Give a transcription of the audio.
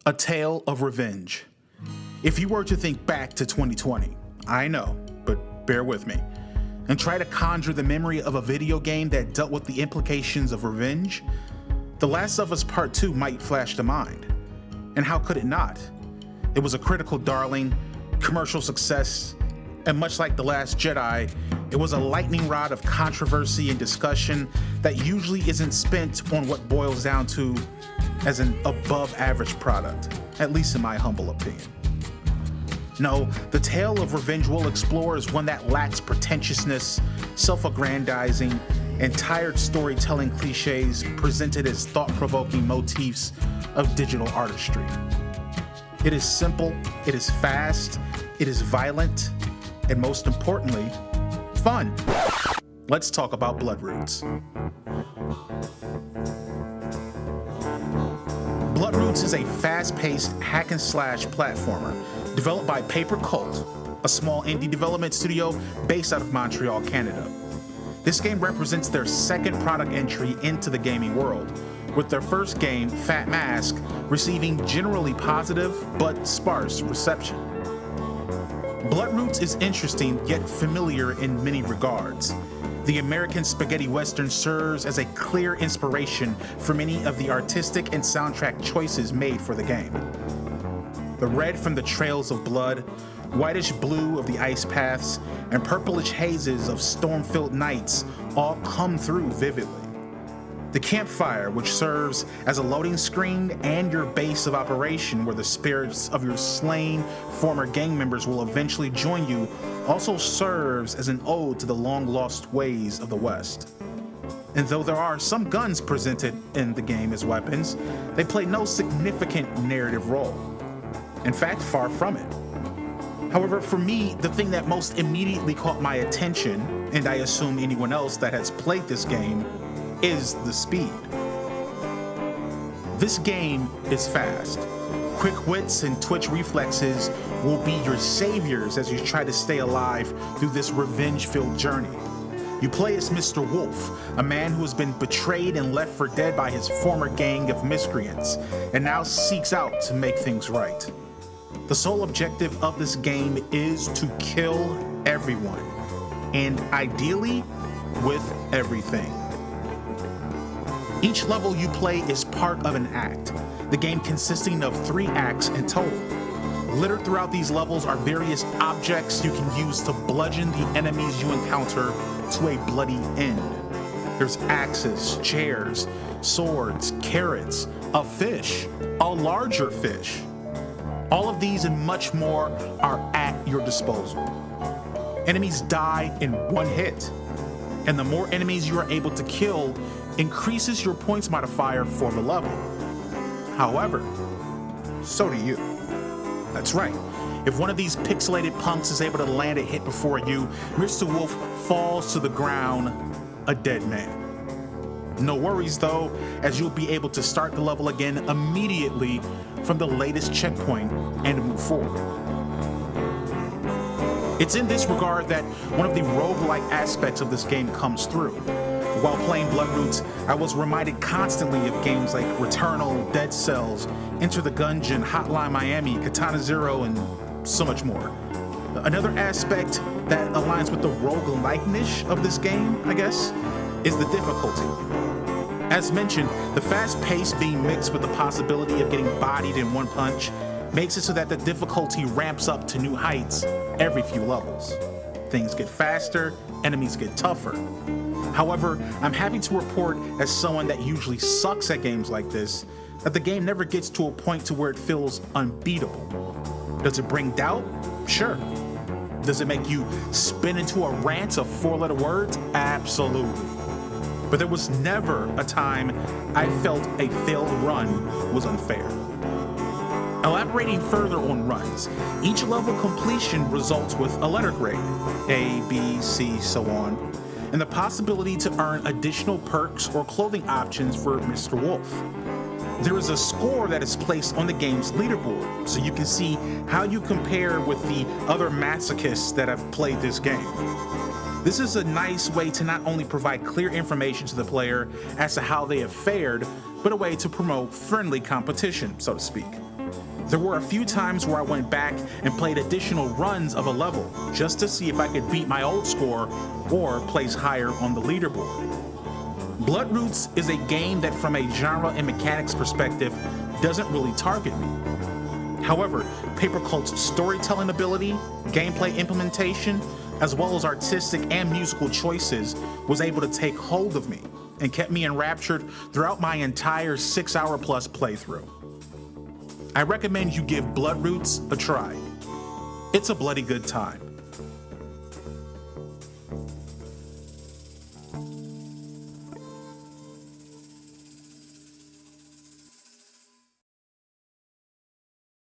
A tale of revenge. If you were to think back to 2020, I know, but bear with me, and try to conjure the memory of a video game that dealt with the implications of revenge, The Last of Us Part 2 might flash to mind. And how could it not? It was a critical darling, commercial success, and much like The Last Jedi, it was a lightning rod of controversy and discussion that usually isn't spent on what boils down to as an above-average product, at least in my humble opinion. No, the tale of revenge we'll explore is one that lacks pretentiousness, self-aggrandizing, and tired storytelling cliches presented as thought-provoking motifs of digital artistry. It is simple, it is fast, it is violent, and most importantly, fun. Let's talk about Bloodroots. Bloodroots is a fast-paced hack-and-slash platformer developed by Paper Cult, a small indie development studio based out of Montreal, Canada. This game represents their second product entry into the gaming world, with their first game, Fat Mask, receiving generally positive but sparse reception. Bloodroots is interesting yet familiar in many regards. The American spaghetti western serves as a clear inspiration for many of the artistic and soundtrack choices made for the game. The red from the trails of blood, whitish blue of the ice paths, and purplish hazes of storm-filled nights all come through vividly. The campfire, which serves as a loading screen and your base of operation where the spirits of your slain former gang members will eventually join you, also serves as an ode to the long-lost ways of the West. And though there are some guns presented in the game as weapons, they play no significant narrative role. In fact, far from it. However, for me, the thing that most immediately caught my attention, and I assume anyone else that has played this game, is the speed. This game is fast. Quick wits and twitch reflexes will be your saviors as you try to stay alive through this revenge-filled journey. You play as Mr. Wolf, a man who has been betrayed and left for dead by his former gang of miscreants, and now seeks out to make things right. The sole objective of this game is to kill everyone, and ideally, with everything. Each level you play is part of an act, the game consisting of 3 acts in total. Littered throughout these levels are various objects you can use to bludgeon the enemies you encounter to a bloody end. There's axes, chairs, swords, carrots, a fish, a larger fish. All of these and much more are at your disposal. Enemies die in one hit, and the more enemies you are able to kill increases your points modifier for the level. However, so do you. That's right. If one of these pixelated punks is able to land a hit before you, Mr. Wolf falls to the ground a dead man. No worries though, as you'll be able to start the level again immediately from the latest checkpoint and move forward. It's in this regard that one of the roguelike aspects of this game comes through. While playing Bloodroots, I was reminded constantly of games like Returnal, Dead Cells, Enter the Gungeon, Hotline Miami, Katana Zero, and so much more. Another aspect that aligns with the roguelike-ish of this game, I guess, is the difficulty. As mentioned, the fast pace being mixed with the possibility of getting bodied in one punch makes it so that the difficulty ramps up to new heights every few levels. Things get faster, enemies get tougher. However, I'm happy to report, as someone that usually sucks at games like this, that the game never gets to a point to where it feels unbeatable. Does it bring doubt? Sure. Does it make you spin into a rant of 4-letter words? Absolutely. But there was never a time I felt a failed run was unfair. Elaborating further on runs, each level completion results with a letter grade, A, B, C, so on, and the possibility to earn additional perks or clothing options for Mr. Wolf. There is a score that is placed on the game's leaderboard, so you can see how you compare with the other masochists that have played this game. This is a nice way to not only provide clear information to the player as to how they have fared, but a way to promote friendly competition, so to speak. There were a few times where I went back and played additional runs of a level just to see if I could beat my old score or place higher on the leaderboard. Bloodroots is a game that from a genre and mechanics perspective doesn't really target me. However, Paper Cult's storytelling ability, gameplay implementation, as well as artistic and musical choices was able to take hold of me and kept me enraptured throughout my entire 6-hour plus playthrough. I recommend you give Bloodroots a try. It's a bloody good time.